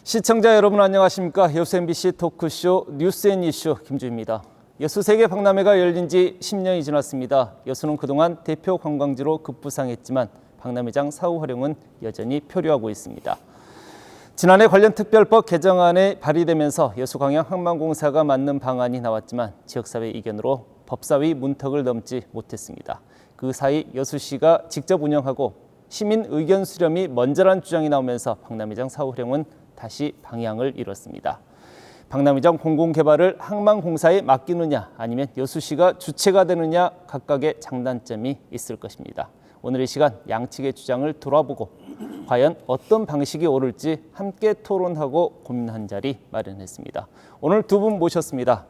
시청자 여러분 안녕하십니까? 여수 MBC 토크쇼 뉴스앤이슈 김주입니다. 여수 세계 박람회가 열린 지 10년이 지났습니다. 여수는 그동안 대표 관광지로 급부상했지만 박람회장 사후 활용은 여전히 표류하고 있습니다. 지난해 관련 특별법 개정안에 발의되면서 여수광양항만공사가 맞는 방안이 나왔지만 지역사회 이견으로 법사위 문턱을 넘지 못했습니다. 그 사이 여수시가 직접 운영하고 시민 의견 수렴이 먼저란 주장이 나오면서 박람회장 사후 활용은 다시 방향을 잃었습니다. 박람회장 공공개발을 항만공사에 맡기느냐 아니면 여수시가 주체가 되느냐 각각의 장단점이 있을 것입니다. 오늘 이 시간 양측의 주장을 돌아보고 과연 어떤 방식이 옳을지 함께 토론하고 고민한 자리 마련했습니다. 오늘 두 분 모셨습니다.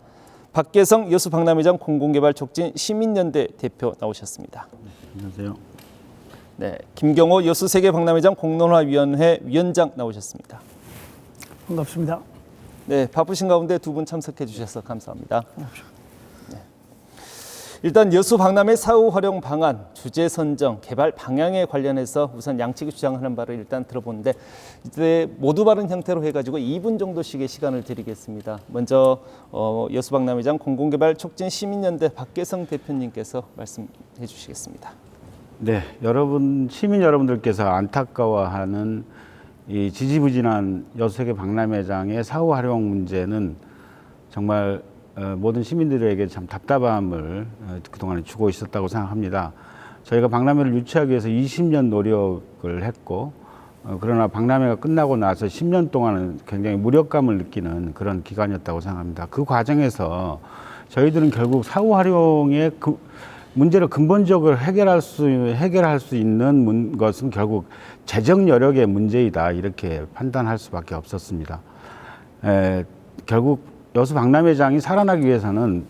박계성 여수 박람회장 공공개발 촉진 시민연대 대표 나오셨습니다. 안녕하세요. 네, 김경호 여수 세계 박람회장 공론화위원회 위원장 나오셨습니다. 반갑습니다. 네, 바쁘신 가운데 두 분 참석해 주셔서 감사합니다. 네. 일단 여수 박람회 사후 활용 방안, 주제 선정, 개발 방향에 관련해서 우선 양측이 주장하는 바를 일단 들어보는데 이제 모두 발언 형태로 해가지고 2분 정도씩의 시간을 드리겠습니다. 먼저 여수 박람회장 공공개발 촉진 시민연대 박계성 대표님께서 말씀해 주시겠습니다. 네, 시민 여러분들께서 안타까워하는 이 지지부진한 여수세계 박람회장의 사후 활용 문제는 정말 모든 시민들에게 참 답답함을 그동안에 주고 있었다고 생각합니다. 저희가 박람회를 유치하기 위해서 20년 노력을 했고 그러나 박람회가 끝나고 나서 10년 동안은 굉장히 무력감을 느끼는 그런 기간이었다고 생각합니다. 그 과정에서 저희들은 결국 사후 활용의 문제를 근본적으로 해결할 수 있는 것은 결국 재정 여력의 문제이다 이렇게 판단할 수밖에 없었습니다. 결국 여수 박람회장이 살아나기 위해서는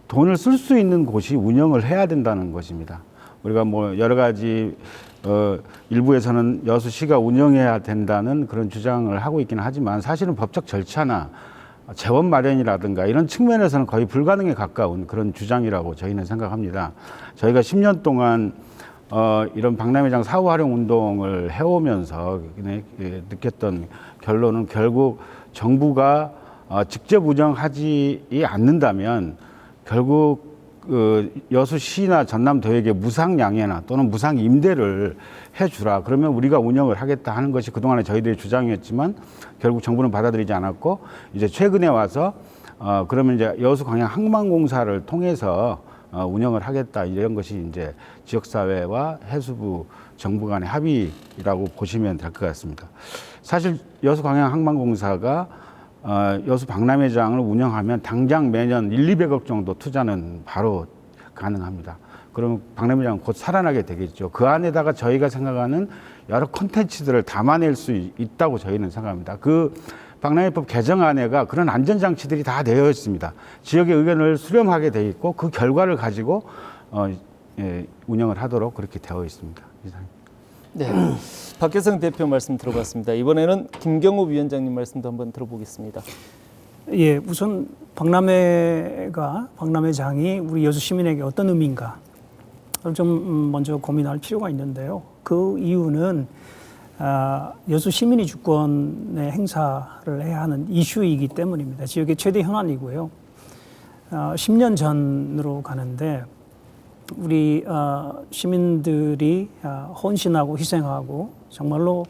돈을 쓸 수 있는 곳이 운영을 해야 된다는 것입니다. 우리가 뭐 여러 가지 일부에서는 여수시가 운영해야 된다는 그런 주장을 하고 있기는 하지만 사실은 법적 절차나 재원 마련이라든가 이런 측면에서는 거의 불가능에 가까운 그런 주장이라고 저희는 생각합니다. 저희가 10년 동안 이런 박람회장 사후 활용 운동을 해오면서 느꼈던 결론은 결국 정부가 직접 운영하지 않는다면 결국 여수시나 전남도에게 무상양해나 또는 무상임대를 해주라. 그러면 우리가 운영을 하겠다 하는 것이 그동안에 저희들의 주장이었지만 결국 정부는 받아들이지 않았고 이제 최근에 와서 그러면 이제 여수광양항만공사를 통해서 운영을 하겠다 이런 것이 이제 지역사회와 해수부 정부 간의 합의라고 보시면 될 것 같습니다. 사실 여수광양항만공사가 여수 박람회장을 운영하면 당장 매년 200억 정도 투자는 바로 가능합니다. 그러면 박람회장은 곧 살아나게 되겠죠. 그 안에다가 저희가 생각하는 여러 콘텐츠들을 담아낼 수 있다고 저희는 생각합니다. 그 박람회법 개정안에가 그런 안전장치들이 다 되어 있습니다. 지역의 의견을 수렴하게 되어 있고 그 결과를 가지고 운영을 하도록 그렇게 되어 있습니다. 네, 박계성 대표 말씀 들어봤습니다. 이번에는 김경호 위원장님 말씀도 한번 들어보겠습니다. 예, 우선 박람회장이 우리 여수 시민에게 어떤 의미인가 좀 먼저 고민할 필요가 있는데요. 그 이유는 여수 시민이 주권의 행사를 해야 하는 이슈이기 때문입니다. 지역의 최대 현안이고요. 10년 전으로 가는데 우리 시민들이 헌신하고 희생하고 정말로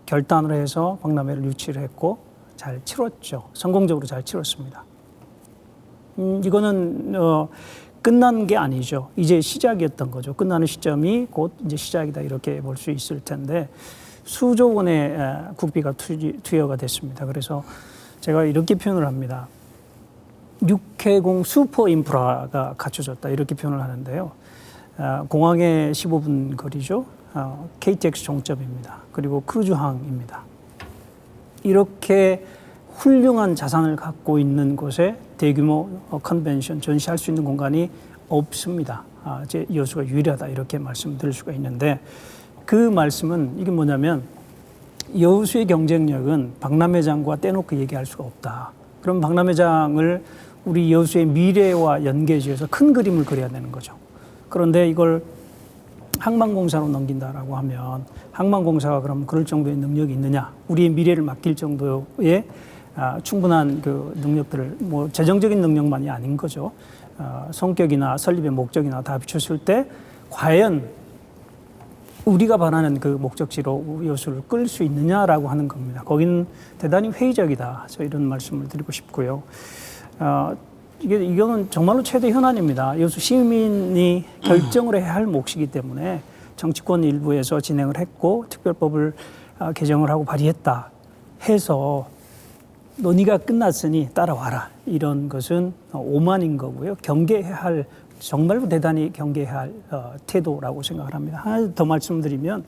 결단을 해서 박람회를 유치를 했고 잘 치렀죠. 성공적으로 잘 치렀습니다. 이거는 끝난 게 아니죠. 이제 시작이었던 거죠. 끝나는 시점이 곧 이제 시작이다 이렇게 볼 수 있을 텐데 수조 원의 국비가 투여가 됐습니다. 그래서 제가 이렇게 표현을 합니다. 육해공 슈퍼 인프라가 갖춰졌다 이렇게 표현을 하는데요. 공항에 15분 거리죠. KTX 종점입니다. 그리고 크루즈항입니다. 이렇게 훌륭한 자산을 갖고 있는 곳에 대규모 컨벤션 전시할 수 있는 공간이 없습니다. 제 여수가 유일하다 이렇게 말씀드릴 수가 있는데 그 말씀은 이게 뭐냐면 여수의 경쟁력은 박람회장과 떼놓고 얘기할 수가 없다. 그럼 박람회장을 우리 여수의 미래와 연계지어서 큰 그림을 그려야 되는 거죠. 그런데 이걸 항만공사로 넘긴다라고 하면 항만공사가 그럼 그럴 정도의 능력이 있느냐? 우리의 미래를 맡길 정도의 충분한 그 능력들을 뭐 재정적인 능력만이 아닌 거죠. 성격이나 설립의 목적이나 다 비췄을 때 과연 우리가 바라는 그 목적지로 여수를 끌 수 있느냐라고 하는 겁니다. 거기는 대단히 회의적이다. 저 이런 말씀을 드리고 싶고요. 이거는 정말로 최대 현안입니다. 여수 시민이 결정을 해야 할 몫이기 때문에 정치권 일부에서 진행을 했고 특별법을 개정을 하고 발의했다 해서 논의가 끝났으니 따라와라. 이런 것은 오만인 거고요. 경계해야 할 정말로 대단히 경계해야 할 태도라고 생각을 합니다. 하나 더 말씀드리면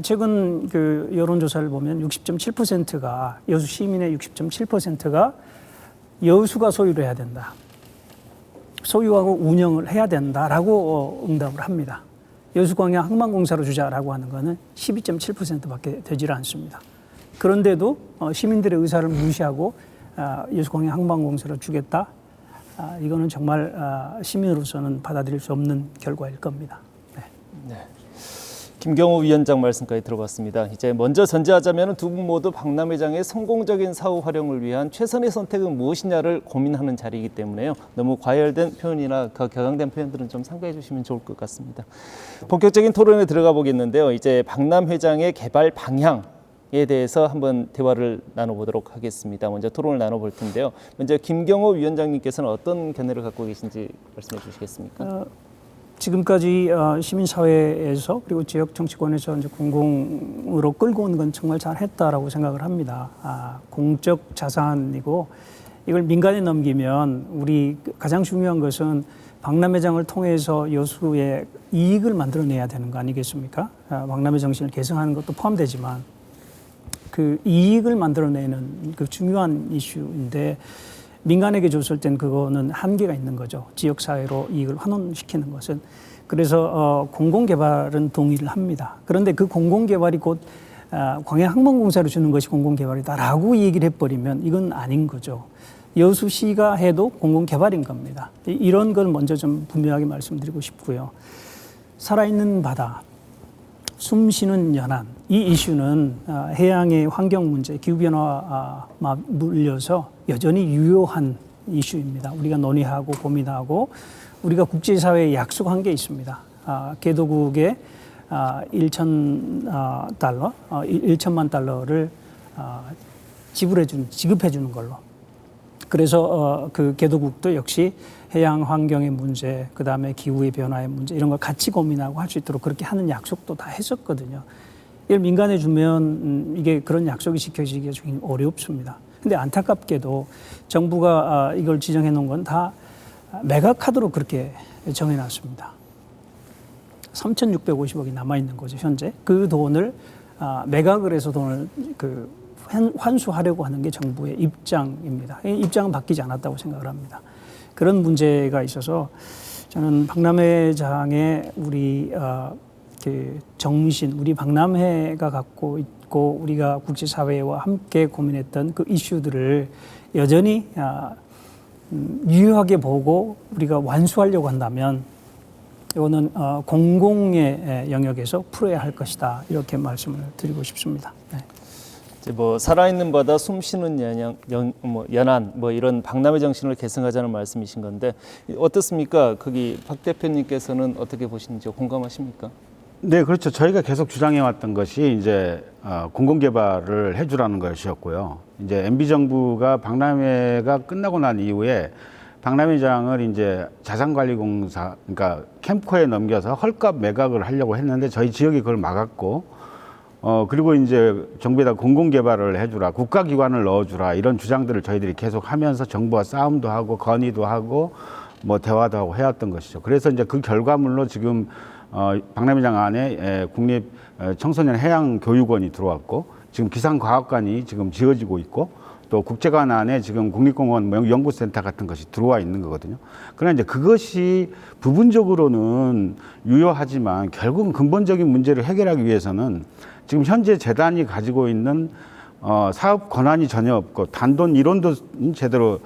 최근 그 여론조사를 보면 60.7%가 여수 시민의 60.7%가 여수가 소유를 해야 된다. 소유하고 운영을 해야 된다라고 응답을 합니다. 여수광양 항만공사로 주자라고 하는 것은 12.7%밖에 되질 않습니다. 그런데도 시민들의 의사를 무시하고 여수광양 항만공사로 주겠다. 이거는 정말 시민으로서는 받아들일 수 없는 결과일 겁니다. 네. 김경호 위원장 말씀까지 들어봤습니다. 이제 먼저 전제하자면 두 분 모두 박람회장의 성공적인 사후 활용을 위한 최선의 선택은 무엇이냐를 고민하는 자리이기 때문에요. 너무 과열된 표현이나 격앙된 표현들은 좀 삼가해 주시면 좋을 것 같습니다. 본격적인 토론에 들어가 보겠는데요. 이제 박람회장의 개발 방향에 대해서 한번 대화를 나눠보도록 하겠습니다. 먼저 토론을 나눠볼 텐데요. 먼저 김경호 위원장님께서는 어떤 견해를 갖고 계신지 말씀해 주시겠습니까? 지금까지 시민사회에서 그리고 지역 정치권에서 이제 공공으로 끌고 온 건 정말 잘했다라고 생각을 합니다. 공적 자산이고 이걸 민간에 넘기면 우리 가장 중요한 것은 박람회장을 통해서 여수의 이익을 만들어내야 되는 거 아니겠습니까? 박람회 정신을 계승하는 것도 포함되지만 그 이익을 만들어내는 그 중요한 이슈인데 민간에게 줬을 땐 그거는 한계가 있는 거죠. 지역사회로 이익을 환원시키는 것은. 그래서 공공개발은 동의를 합니다. 그런데 그 공공개발이 곧 광양항만공사로 주는 것이 공공개발이다라고 얘기를 해버리면 이건 아닌 거죠. 여수시가 해도 공공개발인 겁니다. 이런 걸 먼저 좀 분명하게 말씀드리고 싶고요. 살아있는 바다, 숨쉬는 연안, 이 이슈는 해양의 환경 문제, 기후변화와 물려서 여전히 유효한 이슈입니다. 우리가 논의하고 고민하고 우리가 국제사회에 약속한 게 있습니다. 개도국에 1천만 달러를 지급해 주는 걸로. 그래서 그 개도국도 역시 해양 환경의 문제, 그 다음에 기후의 변화의 문제 이런 걸 같이 고민하고 할 수 있도록 그렇게 하는 약속도 다 했었거든요. 이걸 민간에 주면 이게 그런 약속이 지켜지기가 좀 어렵습니다. 근데 안타깝게도 정부가 이걸 지정해 놓은 건 다 메가카드로 그렇게 정해놨습니다. 3,650억이 남아있는 거죠, 현재. 그 돈을 매각을 해서 돈을 환수하려고 하는 게 정부의 입장입니다. 이 입장은 바뀌지 않았다고 생각을 합니다. 그런 문제가 있어서 저는 박람회장의 우리 그 정신, 우리 박람회가 갖고 있고 우리가 국제사회와 함께 고민했던 그 이슈들을 여전히 유효하게 보고 우리가 완수하려고 한다면 이거는 공공의 영역에서 풀어야 할 것이다. 이렇게 말씀을 드리고 싶습니다. 네. 이제 뭐 살아있는 바다, 숨쉬는 연안 이런 박람회 정신을 계승하자는 말씀이신 건데 어떻습니까? 거기 박 대표님께서는 어떻게 보시는지 공감하십니까? 네, 그렇죠. 저희가 계속 주장해왔던 것이 이제 공공개발을 해주라는 것이었고요. 이제 MB 정부가 박람회가 끝나고 난 이후에 박람회장을 이제 자산관리공사, 그러니까 캠코에 넘겨서 헐값 매각을 하려고 했는데 저희 지역이 그걸 막았고, 그리고 이제 정부에다 공공개발을 해주라, 국가기관을 넣어주라 이런 주장들을 저희들이 계속 하면서 정부와 싸움도 하고 건의도 하고 뭐 대화도 하고 해왔던 것이죠. 그래서 이제 그 결과물로 지금 박람회장 안에 국립 청소년 해양교육원이 들어왔고 지금 기상과학관이 지금 지어지고 있고 또 국제관 안에 지금 국립공원 연구센터 같은 것이 들어와 있는 거거든요. 그러나 이제 그것이 부분적으로는 유효하지만 결국은 근본적인 문제를 해결하기 위해서는 지금 현재 재단이 가지고 있는 사업 권한이 전혀 없고 단돈 1원도 제대로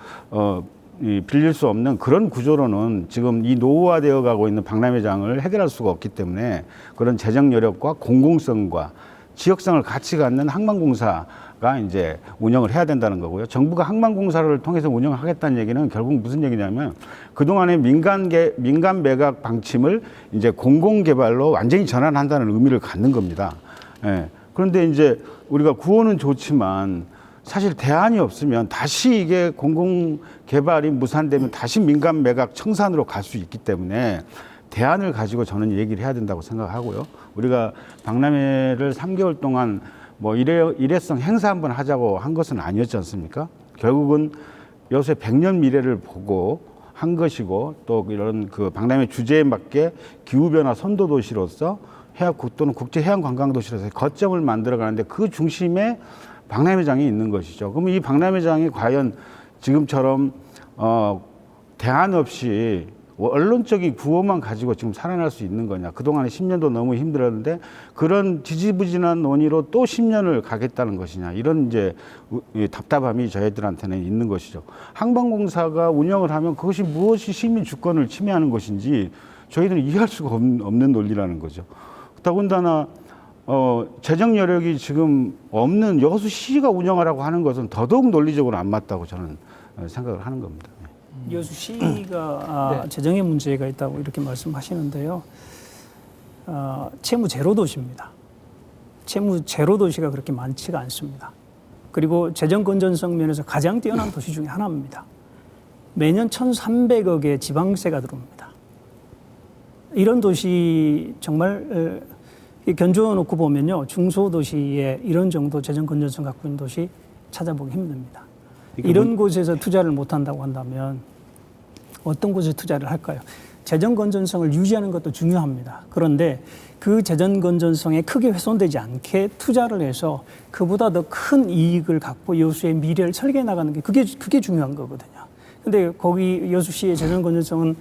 빌릴 수 없는 그런 구조로는 지금 이 노후화되어 가고 있는 박람회장을 해결할 수가 없기 때문에 그런 재정 여력과 공공성과 지역성을 같이 갖는 항만공사가 이제 운영을 해야 된다는 거고요. 정부가 항만공사를 통해서 운영을 하겠다는 얘기는 결국 무슨 얘기냐면 그동안의 민간 매각 방침을 이제 공공개발로 완전히 전환한다는 의미를 갖는 겁니다. 예. 그런데 이제 우리가 구호는 좋지만 사실 대안이 없으면 다시 이게 공공개발이 무산되면 다시 민간 매각 청산으로 갈 수 있기 때문에 대안을 가지고 저는 얘기를 해야 된다고 생각하고요. 우리가 박람회를 3개월 동안 뭐 일회성 행사 한번 하자고 한 것은 아니었지 않습니까? 결국은 여수의 100년 미래를 보고 한 것이고 또 이런 그 박람회 주제에 맞게 기후변화 선도 도시로서 또는 국제 해양 관광 도시로서 거점을 만들어 가는데 그 중심에 박람회장이 있는 것이죠. 그러면 이 박람회장이 과연 지금처럼 대안 없이 언론적인 구호만 가지고 지금 살아날 수 있는 거냐. 그동안에 10년도 너무 힘들었는데 그런 지지부진한 논의로 또 10년을 가겠다는 것이냐. 이런 이제 답답함이 저희들한테는 있는 것이죠. 항만공사가 운영을 하면 그것이 무엇이 시민 주권을 침해하는 것인지 저희들은 이해할 수가 없는 논리라는 거죠. 더군다나 재정 여력이 지금 없는 여수시가 운영하라고 하는 것은 더더욱 논리적으로 안 맞다고 저는 생각을 하는 겁니다. 여수시가 재정의 문제가 있다고 이렇게 말씀하시는데요. 채무 제로 도시입니다. 채무 제로 도시가 그렇게 많지가 않습니다. 그리고 재정 건전성 면에서 가장 뛰어난 도시 중에 하나입니다. 매년 1,300억의 지방세가 들어옵니다. 이런 도시 정말 견주어 놓고 보면요. 중소도시에 이런 정도 재정 건전성 갖고 있는 도시 찾아보기 힘듭니다. 이런 곳에서 투자를 못한다고 한다면 어떤 곳에 투자를 할까요? 재정 건전성을 유지하는 것도 중요합니다. 그런데 그 재정 건전성에 크게 훼손되지 않게 투자를 해서 그보다 더 큰 이익을 갖고 여수의 미래를 설계해 나가는 게 그게 중요한 거거든요. 근데 거기 여수시의 재정 건전성은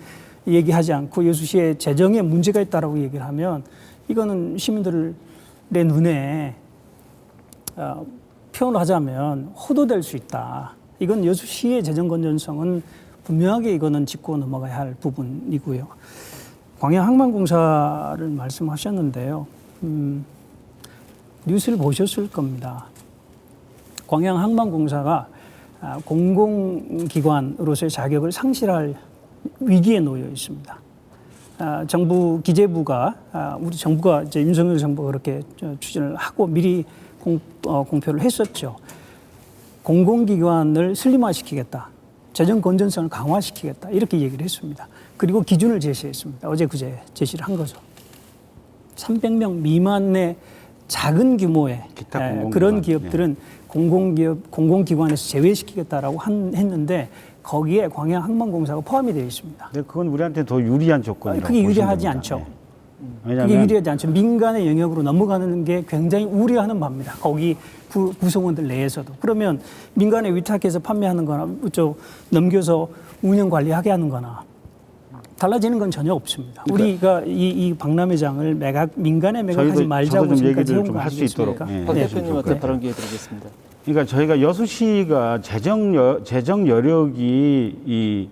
얘기하지 않고 여수시의 재정에 문제가 있다라고 얘기를 하면 이거는 시민들의 눈에 표현을 하자면 호도될 수 있다. 이건 여수시의 재정 건전성은 분명하게 이거는 짚고 넘어가야 할 부분이고요. 광양항만공사를 말씀하셨는데요. 뉴스를 보셨을 겁니다. 광양항만공사가 공공기관으로서의 자격을 상실할 위기에 놓여 있습니다. 정부 기재부가 우리 정부가 이제 윤석열 정부가 그렇게 추진을 하고 미리 공표를 했었죠. 공공기관을 슬림화시키겠다. 재정 건전성을 강화시키겠다. 이렇게 얘기를 했습니다. 그리고 기준을 제시했습니다. 어제 그제 제시를 한 거죠. 300명 미만의 작은 규모의 그런 기업들은 공공기관에서 제외시키겠다라고 했는데 거기에 광양항만공사가 포함이 되어 있습니다. 네, 그건 우리한테 더 유리한 조건이라고 그게 유리하지 겁니다. 않죠. 네. 그게 유리하지 않죠. 민간의 영역으로 넘어가는 게 굉장히 우려하는 바입니다. 거기 구성원들 내에서도. 그러면 민간에 위탁해서 판매하는 거나 넘겨서 운영 관리하게 하는 거나 달라지는 건 전혀 없습니다. 그러니까 우리가 이 박람회장을 민간에 매각하지 말자고 좀 얘기를 좀 할 수 있도록. 박 대표님한테 발언 기회 드리겠습니다. 그러니까 저희가 여수시가 재정 여력이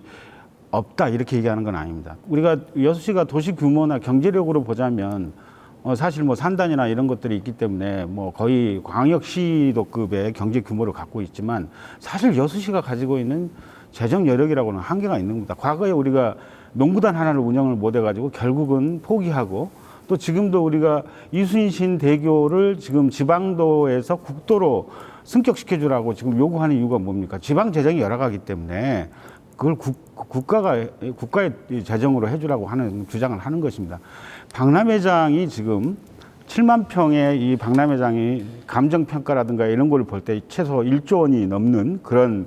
없다 이렇게 얘기하는 건 아닙니다. 우리가 여수시가 도시 규모나 경제력으로 보자면 사실 뭐 산단이나 이런 것들이 있기 때문에 뭐 거의 광역시도급의 경제 규모를 갖고 있지만 사실 여수시가 가지고 있는 재정 여력이라고는 한계가 있는 겁니다. 과거에 우리가 농구단 하나를 운영을 못 해가지고 결국은 포기하고 또 지금도 우리가 이순신 대교를 지금 지방도에서 국도로 승격시켜주라고 지금 요구하는 이유가 뭡니까? 지방 재정이 열악하기 때문에 그걸 국가의 재정으로 해주라고 하는 주장을 하는 것입니다. 박람회장이 지금 7만 평의 이 박람회장이 감정평가라든가 이런 걸 볼 때 최소 1조 원이 넘는 그런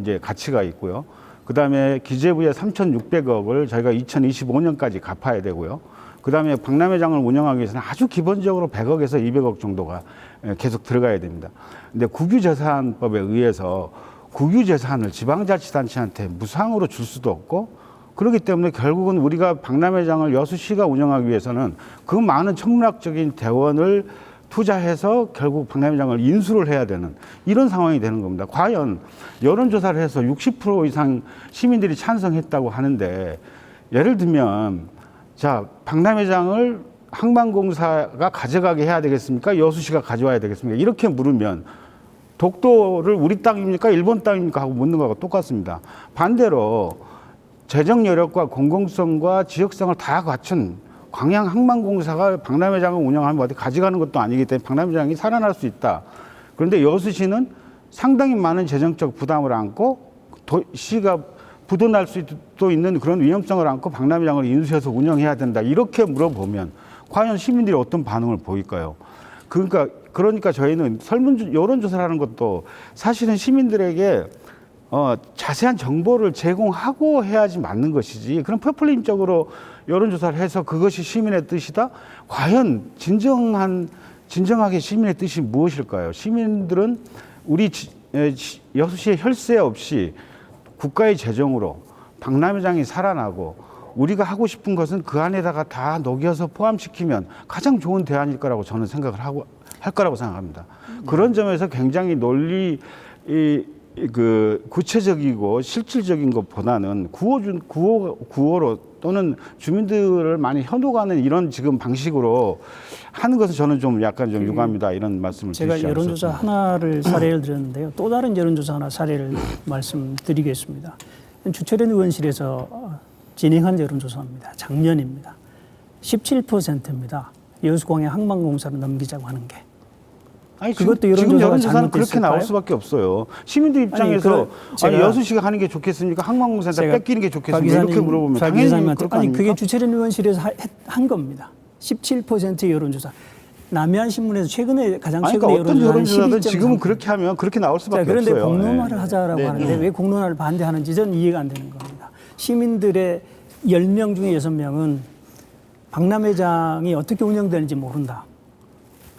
이제 가치가 있고요. 그 다음에 기재부의 3,600억을 저희가 2025년까지 갚아야 되고요. 그 다음에 박람회장을 운영하기 위해서는 아주 기본적으로 100억에서 200억 정도가 계속 들어가야 됩니다. 근데 국유재산법에 의해서 국유재산을 지방자치단체한테 무상으로 줄 수도 없고 그렇기 때문에 결국은 우리가 박람회장을 여수시가 운영하기 위해서는 그 많은 천문학적인 대원을 투자해서 결국 박람회장을 인수를 해야 되는 이런 상황이 되는 겁니다. 과연 여론조사를 해서 60% 이상 시민들이 찬성했다고 하는데 예를 들면 자 박람회장을 항만공사가 가져가게 해야 되겠습니까? 여수시가 가져와야 되겠습니까? 이렇게 물으면 독도를 우리 땅입니까? 일본 땅입니까? 하고 묻는 거하고 똑같습니다. 반대로 재정 여력과 공공성과 지역성을 다 갖춘 광양항만공사가 박람회장을 운영하면 어디 가져가는 것도 아니기 때문에 박람회장이 살아날 수 있다. 그런데 여수시는 상당히 많은 재정적 부담을 안고 시가 부도날 수도 있는 그런 위험성을 안고 박람회장을 인수해서 운영해야 된다. 이렇게 물어보면 과연 시민들이 어떤 반응을 보일까요? 그러니까 저희는 여론조사를 하는 것도 사실은 시민들에게 자세한 정보를 제공하고 해야지 맞는 것이지 그런 포퓰리즘적으로 여론조사를 해서 그것이 시민의 뜻이다? 과연 진정하게 시민의 뜻이 무엇일까요? 시민들은 우리 여수시의 혈세 없이 국가의 재정으로 박람회장이 살아나고 우리가 하고 싶은 것은 그 안에다가 다 녹여서 포함시키면 가장 좋은 대안일 거라고 저는 생각을 할 거라고 생각합니다. 그런 점에서 굉장히 구체적이고 실질적인 것보다는 구호로 또는 주민들을 많이 현혹하는 이런 지금 방식으로 하는 것은 저는 좀 약간 좀 유감이다 이런 말씀을 드리지 제가 여론조사 하나를 사례를 들었는데요. 또 다른 여론조사 하나 사례를 말씀드리겠습니다. 주철현 의원실에서 진행한 여론조사입니다. 작년입니다. 17%입니다. 여수광양 항만공사로 넘기자고 하는 게. 아니, 그것도 지금 여론조사는 잘못됐을까요? 그렇게 나올 수밖에 없어요. 시민들 입장에서 여수시가 하는 게 좋겠습니까? 항만공사에다 뺏기는 게 좋겠습니까? 이렇게 물어보면 당연히 그럴 거 아닙니까? 그게 주철현 의원실에서 한 겁니다. 17% 여론조사. 남해안신문에서 가장 최근에 어떤 여론조사든 12.3%. 지금은 그렇게 하면 그렇게 나올 수밖에 그런데 없어요. 공론화를 하자라고 하는데 왜 공론화를 반대하는지 저는 이해가 안 되는 겁니다. 시민들의 10명 중에 6명은 박람회장이 어떻게 운영되는지 모른다.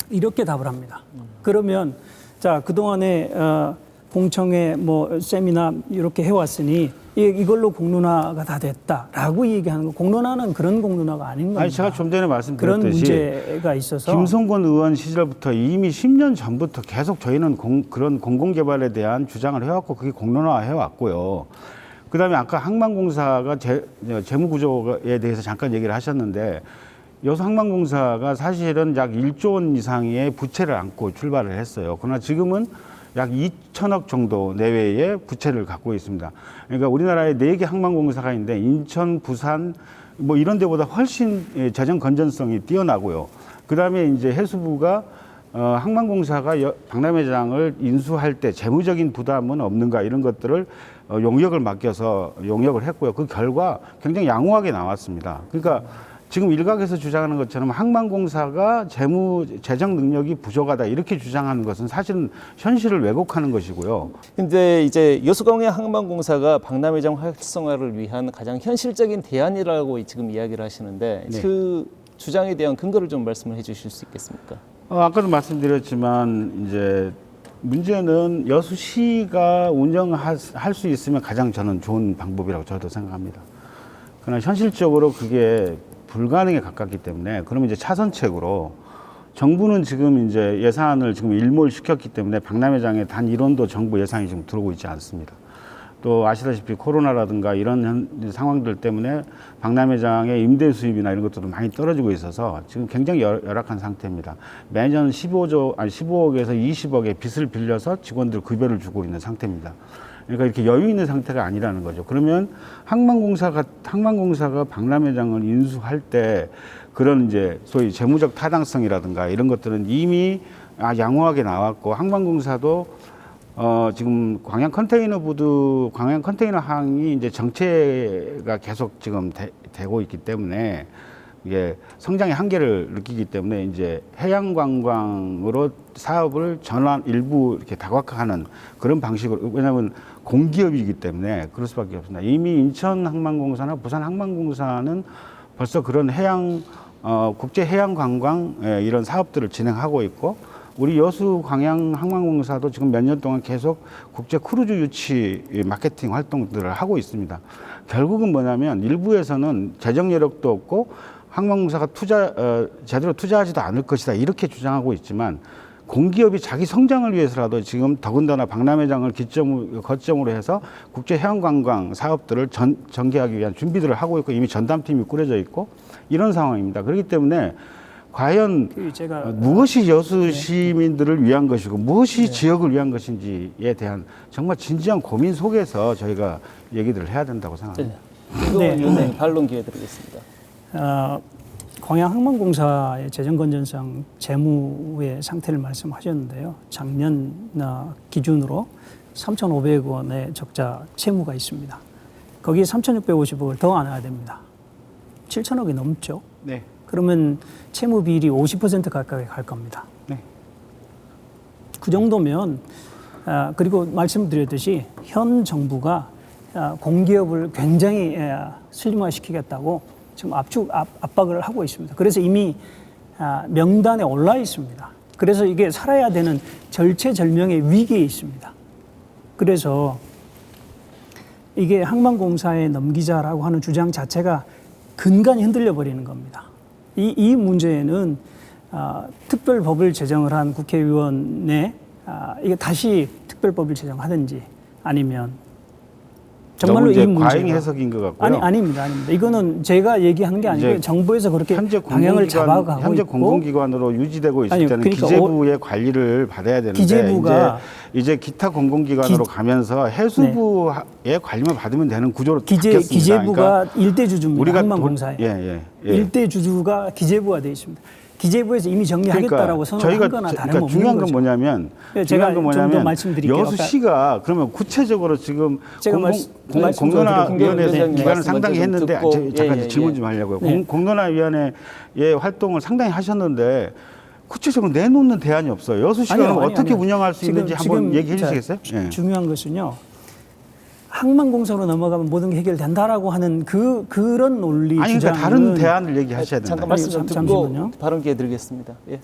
이렇게 답을 합니다. 그러면 자 그동안에 공청회 세미나 이렇게 해왔으니 이걸로 공론화가 다 됐다라고 얘기하는 거. 공론화는 그런 공론화가 아닌 겁니다. 아니 제가 좀 전에 그런 말씀드렸듯이 문제가 있어서 김성권 의원 시절부터 이미 10년 전부터 계속 저희는 그런 공공개발에 대한 주장을 해왔고 그게 공론화 해왔고요. 그다음에 아까 항만공사가 재무구조에 대해서 잠깐 얘기를 하셨는데 여수항만공사가 사실은 약 1조 원 이상의 부채를 안고 출발을 했어요. 그러나 지금은 약 2천억 정도 내외의 부채를 갖고 있습니다. 그러니까 우리나라에 4개 항만공사가 있는데 인천, 부산 이런 데보다 훨씬 재정 건전성이 뛰어나고요. 그다음에 이제 해수부가 항만공사가 박람회장을 인수할 때 재무적인 부담은 없는가 이런 것들을 용역을 맡겨서 용역을 했고요. 그 결과 굉장히 양호하게 나왔습니다. 그러니까 지금 일각에서 주장하는 것처럼 항만공사가 재정 능력이 부족하다 이렇게 주장하는 것은 사실은 현실을 왜곡하는 것이고요. 근데 이제 여수광양 항만공사가 박람회장 활성화를 위한 가장 현실적인 대안이라고 지금 이야기를 하시는데 네. 그 주장에 대한 근거를 좀 말씀을 해주실 수 있겠습니까? 아까도 말씀드렸지만 이제 문제는 여수시가 운영할 수 있으면 가장 저는 좋은 방법이라고 저도 생각합니다. 그러나 현실적으로 그게 불가능에 가깝기 때문에 그러면 이제 차선책으로 정부는 지금 이제 예산을 지금 일몰시켰기 때문에 박람회장에 단 1원도 정부 예산이 지금 들어오고 있지 않습니다. 또 아시다시피 코로나라든가 이런 상황들 때문에 박람회장의 임대 수입이나 이런 것들도 많이 떨어지고 있어서 지금 굉장히 열악한 상태입니다. 매년 15억에서 20억의 빚을 빌려서 직원들 급여를 주고 있는 상태입니다. 그러니까 이렇게 여유 있는 상태가 아니라는 거죠. 그러면 항만공사가 박람회장을 인수할 때 그런 이제 소위 재무적 타당성이라든가 이런 것들은 이미 양호하게 나왔고 항만공사도 지금 광양 컨테이너 항이 이제 정체가 계속 지금 되고 있기 때문에 이게 성장의 한계를 느끼기 때문에 이제 해양 관광으로 사업을 일부 이렇게 다각화하는 그런 방식으로 왜냐하면 공기업이기 때문에 그럴 수밖에 없습니다. 이미 인천항만공사나 부산항만공사는 벌써 그런 국제 해양 관광 이런 사업들을 진행하고 있고 우리 여수광양항만공사도 지금 몇 년 동안 계속 국제 크루즈 유치 마케팅 활동들을 하고 있습니다. 결국은 뭐냐면 일부에서는 재정 여력도 없고 항만공사가 제대로 투자하지도 않을 것이다 이렇게 주장하고 있지만 공기업이 자기 성장을 위해서라도 지금 더군다나 박람회장을 거점으로 해서 국제 해양관광 사업들을 전개하기 위한 준비들을 하고 있고 이미 전담팀이 꾸려져 있고 이런 상황입니다. 그렇기 때문에 과연 무엇이 여수 시민들을 위한 것이고 무엇이 지역을 위한 것인지에 대한 정말 진지한 고민 속에서 저희가 얘기들을 해야 된다고 생각합니다. 위원장님 반론 기회 드리겠습니다. 광양항만공사의 재정 건전성 재무의 상태를 말씀하셨는데요. 작년 기준으로 3,500원의 적자 채무가 있습니다. 거기에 3,650억을 더 나와야 됩니다. 7천억이 넘죠. 네. 그러면 채무 비율이 50% 가까이 갈 겁니다. 네. 그 정도면 그리고 말씀드렸듯이 현 정부가 공기업을 굉장히 슬림화시키겠다고 지금 압박을 하고 있습니다. 그래서 이미 명단에 올라 있습니다. 그래서 이게 살아야 되는 절체절명의 위기에 있습니다. 그래서 이게 항만공사에 넘기자라고 하는 주장 자체가 근간이 흔들려 버리는 겁니다. 이 문제는 특별법을 제정을 한 국회의원에 이게 다시 특별법을 제정하든지 아니면 정말로 이 문제가 과잉 해석인 것 같고요. 아닙니다. 이거는 제가 얘기하는 게 아니고 정부에서 그렇게 방향을 잡아가고 현재 있고 공공기관으로 유지되고 있을 때는 그러니까 기재부의 관리를 받아야 되는데 기재부가 이제 기타 공공기관으로 가면서 해수부의 관리만 받으면 되는 구조로 바뀌었습니다. 기재부가 일대 주주입니다. 우리가 항만공사에 일대 주주가 기재부가 되어 있습니다. 기재부에서 이미 정리하겠다라고 선언한 거나 다름없는 중요한 건 거죠. 뭐냐면 제가 좀 더 말씀드릴게요. 여수시가 그러면 구체적으로 지금 공론화위원회 기간을 상당히 했는데 잠깐 질문 좀 하려고요. 공론화위원회의 활동을 상당히 하셨는데 구체적으로 내놓는 대안이 없어요. 여수시가 어떻게 운영할 수 있는지 한번 얘기해 주시겠어요? 중요한 것은요. 항만공사로 넘어가면 모든 게 해결된다라고 하는 그런 논리 주장은 그러니까 다른 대안을 얘기하셔야 된다. 잠깐 말씀 좀 듣고 발언 기회 드리겠습니다. 예.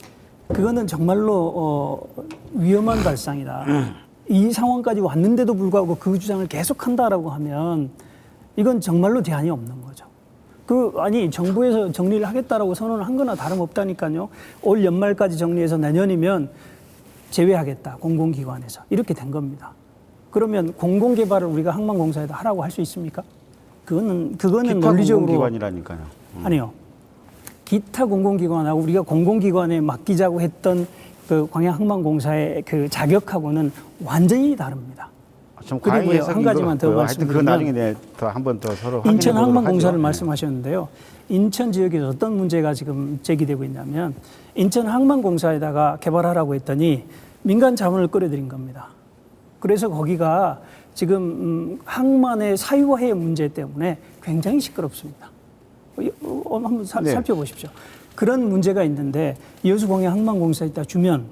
그거는 정말로 위험한 발상이다. 이 상황까지 왔는데도 불구하고 그 주장을 계속한다라고 하면 이건 정말로 대안이 없는 거죠. 정부에서 정리를 하겠다라고 선언을 한 거나 다름없다니까요. 올 연말까지 정리해서 내년이면 제외하겠다. 공공기관에서. 이렇게 된 겁니다. 그러면 공공개발을 우리가 항만공사에다 하라고 할 수 있습니까? 그거는 논리적으로 공공기관이라니까요. 아니요. 기타 공공기관하고 우리가 공공기관에 맡기자고 했던 그 광양항만공사의 그 자격하고는 완전히 다릅니다. 그리고요, 한 가지만 더 말씀드리면 나중에 한 번 더 서로 인천 항만공사를 말씀하셨는데요. 인천 지역에서 어떤 문제가 지금 제기되고 있냐면 인천 항만공사에다가 개발하라고 했더니 민간 자본을 끌어들인 겁니다. 그래서 거기가 지금 항만의 사유화의 문제 때문에 굉장히 시끄럽습니다. 한번 살펴보십시오. 그런 문제가 있는데 여수광양항만공사에다 주면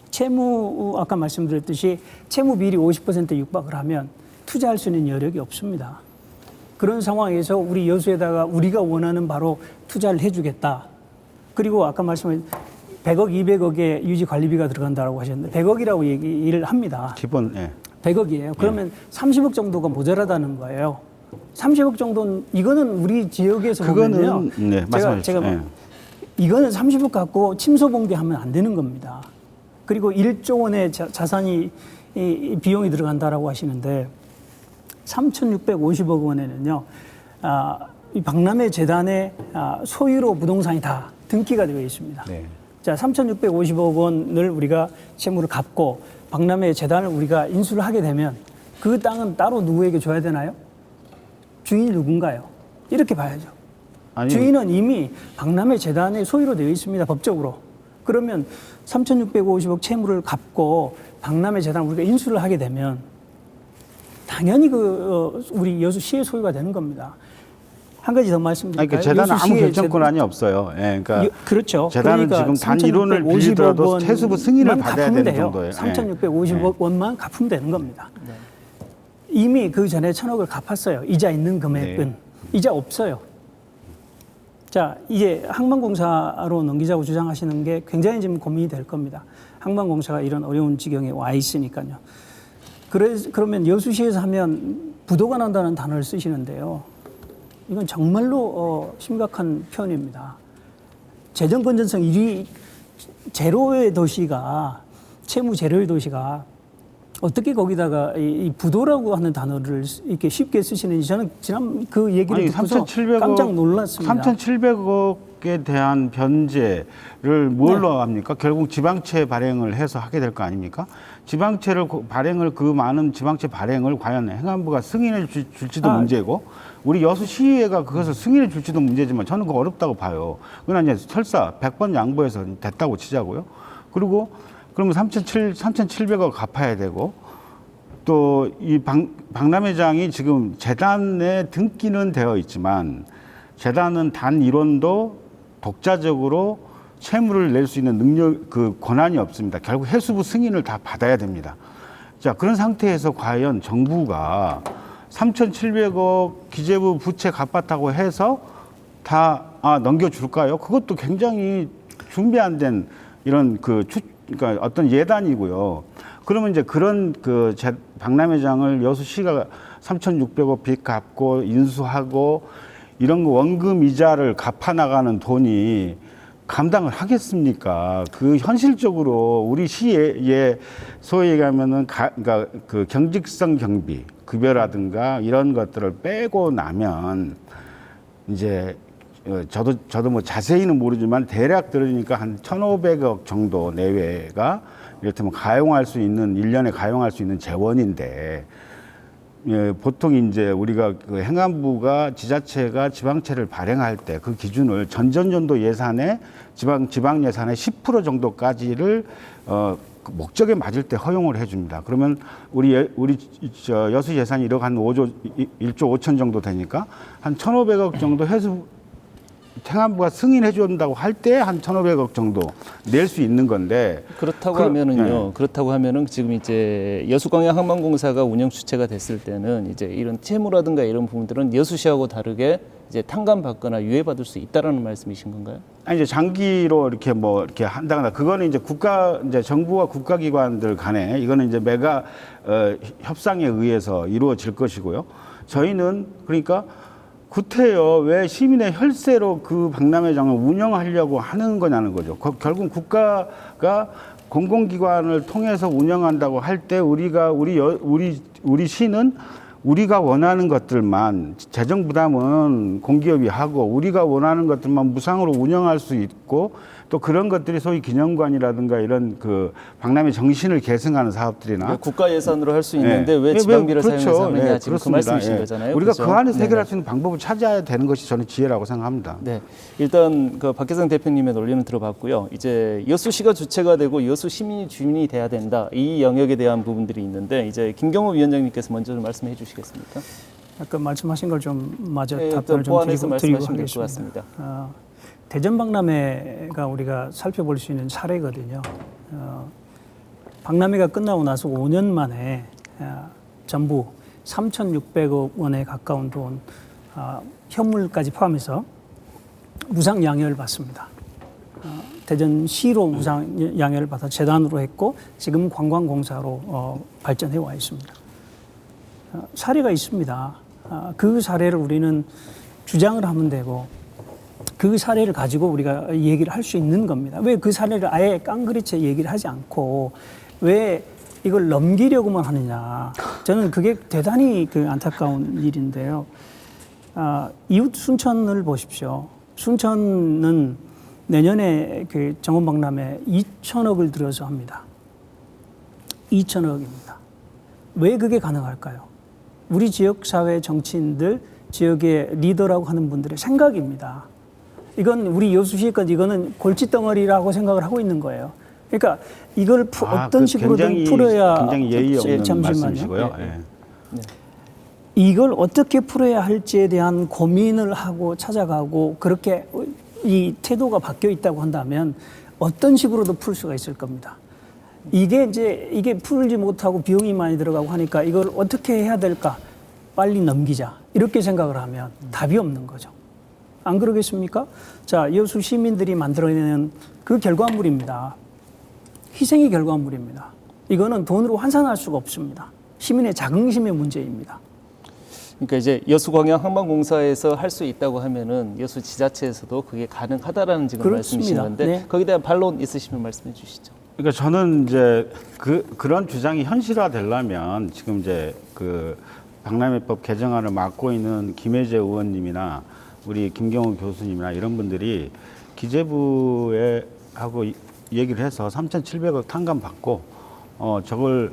채무 아까 말씀드렸듯이 채무 비율이 50% 육박을 하면 투자할 수 있는 여력이 없습니다. 그런 상황에서 우리 여수에다가 우리가 원하는 바로 투자를 해주겠다. 그리고 아까 말씀하신 100억, 200억의 유지 관리비가 들어간다고 하셨는데 100억이라고 얘기를 합니다. 기본 100억이에요. 그러면 30억 정도가 모자라다는 거예요. 30억 정도는 이거는 우리 지역에서 보면요. 제가 이거는 30억 갖고 침소봉대하면 안 되는 겁니다. 그리고 1조 원의 자산이 비용이 들어간다라고 하시는데 3,650억 원에는요. 이 박람회 재단의 소유로 부동산이 다 등기가 되어 있습니다. 네. 자, 3,650억 원을 우리가 채무를 갚고 박람회 재단을 우리가 인수를 하게 되면 그 땅은 따로 누구에게 줘야 되나요? 주인이 누군가요? 이렇게 봐야죠. 주인은 이미 박람회 재단의 소유로 되어 있습니다. 법적으로. 그러면 3,650억 채무를 갚고 박람회 재단 우리가 인수를 하게 되면 당연히 우리 여수시의 소유가 되는 겁니다. 한 가지 더 말씀드릴까요? 재단은 아무 결정권한이 없어요. 그러니까 그렇죠. 재단은 그러니까 지금 단 이론을 빌리더라도 세수부 승인을 받아야 되는 정도예요. 3,650억 원만 갚으면 되는 겁니다. 이미 그 전에 1,000억을 갚았어요. 이자 있는 금액은. 이자 없어요. 자, 이제 항만공사로 넘기자고 주장하시는 게 굉장히 지금 고민이 될 겁니다. 항만공사가 이런 어려운 지경에 와 있으니까요. 그러면 여수시에서 하면 부도가 난다는 단어를 쓰시는데요. 이건 정말로 심각한 표현입니다. 재정 건전성 1위 제로의 도시가 채무 제로의 도시가 어떻게 거기다가 이 부도라고 하는 단어를 이렇게 쉽게 쓰시는지 저는 지난 그 얘기를 듣고서 깜짝 놀랐습니다. 3,700억에 대한 변제를 뭘로 합니까? 결국 지방채 발행을 해서 하게 될 거 아닙니까? 지방채를 발행을 그 많은 지방채 발행을 과연 행안부가 승인해 줄지도 문제고 우리 여수시의회가 그것을 승인해 줄지도 문제지만 저는 그거 어렵다고 봐요. 그러나 이제 설사 100번 양보해서 됐다고 치자고요. 그리고 그러면 3,700억 갚아야 되고 또 이 박람회장이 지금 재단에 등기는 되어 있지만 재단은 단 1원도 독자적으로 채무를 낼 수 있는 능력, 그 권한이 없습니다. 결국 해수부 승인을 다 받아야 됩니다. 자, 그런 상태에서 과연 정부가 3,700억 기재부 부채 갚았다고 해서 다 넘겨줄까요? 그것도 굉장히 준비 안 된 이런 그러니까 어떤 예단이고요. 그러면 이제 그런 박람회장을 여수시가 3,600억 빚 갚고 인수하고 이런 거 원금 이자를 갚아 나가는 돈이 감당을 하겠습니까? 그 현실적으로 우리 시에 소위 얘기하면은 그러니까 그 경직성 경비 급여라든가 이런 것들을 빼고 나면 이제 저도 뭐 자세히는 모르지만 대략 들으니까 한 1,500억 정도 내외가 이를테면 가용할 수 있는 1년에 가용할 수 있는 재원인데 보통 이제 우리가 그 행안부가 지자체가 지방채를 발행할 때 그 기준을 전전년도 예산에 지방 예산의 10% 정도까지를 그 목적에 맞을 때 허용을 해줍니다. 그러면 우리 여수 예산이 1억 한 1조 5천 정도 되니까 한 1,500억 정도 해수 행안부가 승인해 준다고 할 때 한 1,500억 정도 낼 수 있는 건데 그렇다고 하면은요. 그렇다고 하면은 지금 이제 여수광양항만공사가 운영 주체가 됐을 때는 이제 이런 채무라든가 이런 부분들은 여수시하고 다르게 이제 탕감받거나 유예받을 수 있다라는 말씀이신 건가요? 아니 이제 장기로 이렇게 뭐 이렇게 한다거나 그거는 이제 이제 정부와 국가기관들 간에 이거는 이제 메가 협상에 의해서 이루어질 것이고요. 저희는 그러니까 구태여 왜 시민의 혈세로 그 박람회장을 운영하려고 하는 거냐는 거죠. 결국 국가가 공공기관을 통해서 운영한다고 할 때 우리 시는 우리가 원하는 것들만 재정 부담은 공기업이 하고 우리가 원하는 것들만 무상으로 운영할 수 있고 또 그런 것들이 소위 기념관이라든가 이런 그 박람회 정신을 계승하는 사업들이나 국가 예산으로 할 수 있는데 왜 지방비를 사용해서 하느냐 지금 그 말씀이신 거잖아요. 우리가 그렇죠? 그 안에서 해결할 수 있는 방법을 찾아야 되는 것이 저는 지혜라고 생각합니다. 네, 일단 그 박혜성 대표님의 논리는 들어봤고요. 이제 여수시가 주체가 되고 여수 시민이 주민이 돼야 된다. 이 영역에 대한 부분들이 있는데 이제 김경호 위원장님께서 먼저 좀 말씀해 주시겠습니까? 아까 말씀하신 걸 좀 마저 네, 답변을 좀 보완해서 드리고 말씀하시면 될 것 하겠습니다. 같습니다. 대전 박람회가 우리가 살펴볼 수 있는 사례거든요. 박람회가 끝나고 나서 5년 만에 전부 3,600억 원에 가까운 돈 현물까지 포함해서 무상 양해를 받습니다. 대전시로 무상 양해를 받아 재단으로 했고 지금 관광공사로 발전해 와 있습니다. 사례가 있습니다. 그 사례를 우리는 주장을 하면 되고 그 사례를 가지고 우리가 얘기를 할 수 있는 겁니다. 왜 그 사례를 아예 깡그리째 얘기를 하지 않고 왜 이걸 넘기려고만 하느냐. 저는 그게 대단히 안타까운 일인데요. 이웃 순천을 보십시오. 순천은 내년에 그 정원박람회 2천억을 들여서 합니다. 2천억입니다. 왜 그게 가능할까요? 우리 지역사회 정치인들, 지역의 리더라고 하는 분들의 생각입니다. 이건 우리 여수시의 건 이거는 골칫덩어리라고 생각을 하고 있는 거예요. 그러니까 이걸 어떤 식으로든 풀어야 굉장히 예의 없는 잠시만요. 말씀이시고요. 네. 네. 이걸 어떻게 풀어야 할지에 대한 고민을 하고 찾아가고 그렇게 이 태도가 바뀌어 있다고 한다면 어떤 식으로도 풀 수가 있을 겁니다. 이게 풀지 못하고 비용이 많이 들어가고 하니까 이걸 어떻게 해야 될까? 빨리 넘기자. 이렇게 생각을 하면 답이 없는 거죠. 안 그러겠습니까? 자, 여수 시민들이 만들어내는 그 결과물입니다. 희생의 결과물입니다. 이거는 돈으로 환산할 수가 없습니다. 시민의 자긍심의 문제입니다. 그러니까 이제 여수광양항만공사에서 할 수 있다고 하면은 여수 지자체에서도 그게 가능하다라는 지금 그렇습니다. 말씀이신 건데 네. 거기에 대한 반론 있으시면 말씀해 주시죠. 그러니까 저는 이제 그런 주장이 현실화되려면 지금 이제 그 박람회법 개정안을 맡고 있는 김혜재 의원님이나 우리 김경호 교수님이나 이런 분들이 기재부에 하고 얘기를 해서 3,700억 탕감 받고 저걸